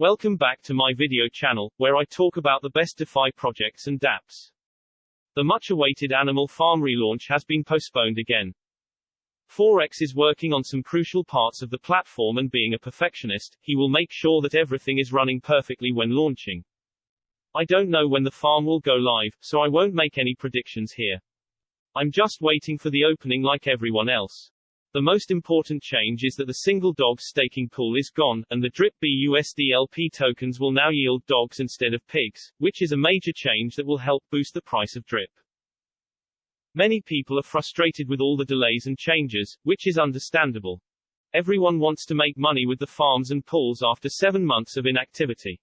Welcome back to my video channel, where I talk about the best DeFi projects and dApps. The much-awaited Animal Farm relaunch has been postponed again. Forex is working on some crucial parts of the platform, and being a perfectionist, he will make sure that everything is running perfectly when launching. I don't know when the farm will go live, so I won't make any predictions here. I'm just waiting for the opening like everyone else. The most important change is that the single dogs staking pool is gone, and the DRIP BUSD tokens will now yield dogs instead of pigs, which is a major change that will help boost the price of DRIP. Many people are frustrated with all the delays and changes, which is understandable. Everyone wants to make money with the farms and pools after 7 months of inactivity.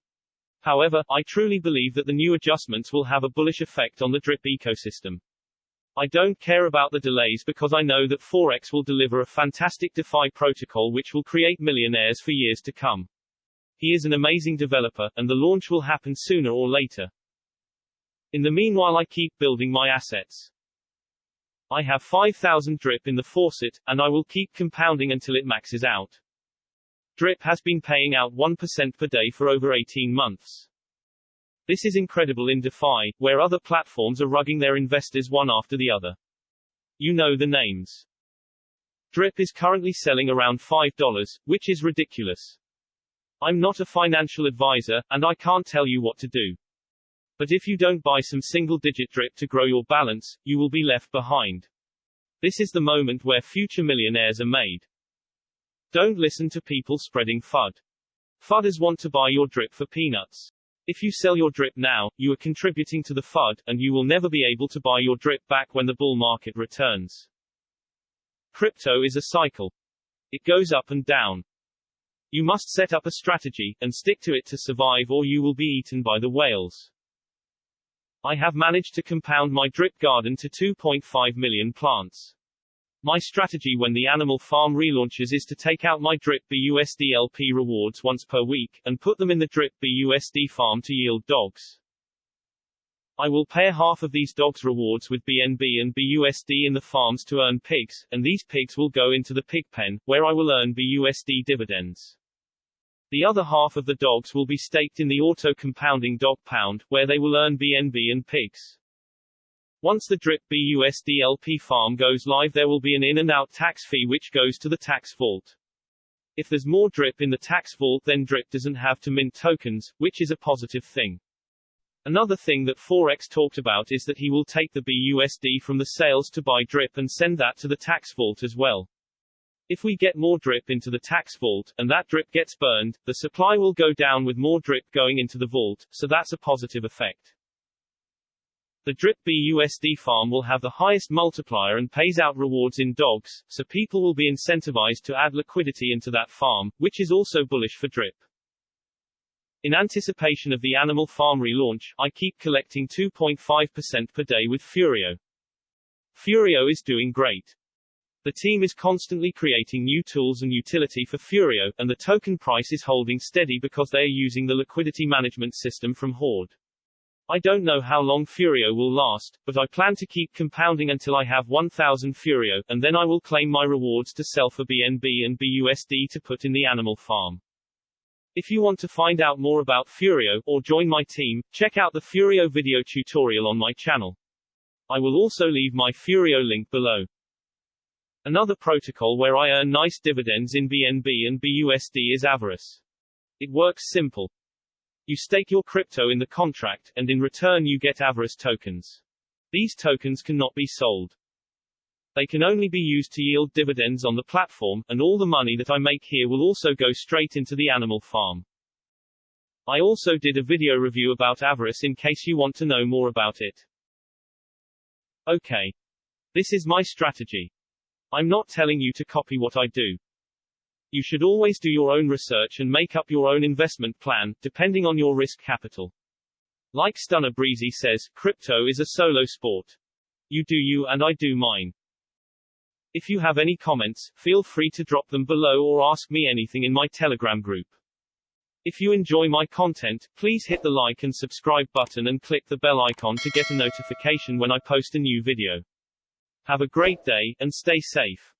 However, I truly believe that the new adjustments will have a bullish effect on the DRIP ecosystem. I don't care about the delays because I know that Forex will deliver a fantastic DeFi protocol which will create millionaires for years to come. He is an amazing developer, and the launch will happen sooner or later. In the meanwhile, I keep building my assets. I have 5,000 DRIP in the Faucet, and I will keep compounding until it maxes out. DRIP has been paying out 1% per day for over 18 months. This is incredible in DeFi, where other platforms are rugging their investors one after the other. You know the names. DRIP is currently selling around $5, which is ridiculous. I'm not a financial advisor, and I can't tell you what to do. But if you don't buy some single-digit DRIP to grow your balance, you will be left behind. This is the moment where future millionaires are made. Don't listen to people spreading FUD. FUDers want to buy your DRIP for peanuts. If you sell your DRIP now, you are contributing to the FUD, and you will never be able to buy your DRIP back when the bull market returns. Crypto is a cycle. It goes up and down. You must set up a strategy, and stick to it to survive, or you will be eaten by the whales. I have managed to compound my DRIP garden to 2.5 million plants. My strategy when the Animal Farm relaunches is to take out my DRIP BUSD LP rewards once per week, and put them in the DRIP BUSD farm to yield dogs. I will pair half of these dogs rewards with BNB and BUSD in the farms to earn pigs, and these pigs will go into the pig pen, where I will earn BUSD dividends. The other half of the dogs will be staked in the auto-compounding dog pound, where they will earn BNB and pigs. Once the DRIP BUSD LP farm goes live, there will be an in and out tax fee which goes to the tax vault. If there's more DRIP in the tax vault, then DRIP doesn't have to mint tokens, which is a positive thing. Another thing that Forex talked about is that he will take the BUSD from the sales to buy DRIP and send that to the tax vault as well. If we get more DRIP into the tax vault, and that DRIP gets burned, the supply will go down with more DRIP going into the vault, so that's a positive effect. The DRIP BUSD farm will have the highest multiplier and pays out rewards in dogs, so people will be incentivized to add liquidity into that farm, which is also bullish for DRIP. In anticipation of the Animal Farm relaunch, I keep collecting 2.5% per day with Furio. Furio is doing great. The team is constantly creating new tools and utility for Furio, and the token price is holding steady because they are using the liquidity management system from Horde. I don't know how long Furio will last, but I plan to keep compounding until I have 1000 Furio, and then I will claim my rewards to sell for BNB and BUSD to put in the Animal Farm. If you want to find out more about Furio, or join my team, check out the Furio video tutorial on my channel. I will also leave my Furio link below. Another protocol where I earn nice dividends in BNB and BUSD is Avarice. It works simple. You stake your crypto in the contract, and in return you get Avarice tokens. These tokens cannot be sold. They can only be used to yield dividends on the platform, and all the money that I make here will also go straight into the Animal Farm. I also did a video review about Avarice in case you want to know more about it. Okay. This is my strategy. I'm not telling you to copy what I do. You should always do your own research and make up your own investment plan, depending on your risk capital. Like Stunner Breezy says, crypto is a solo sport. You do you and I do mine. If you have any comments, feel free to drop them below or ask me anything in my Telegram group. If you enjoy my content, please hit the like and subscribe button and click the bell icon to get a notification when I post a new video. Have a great day, and stay safe.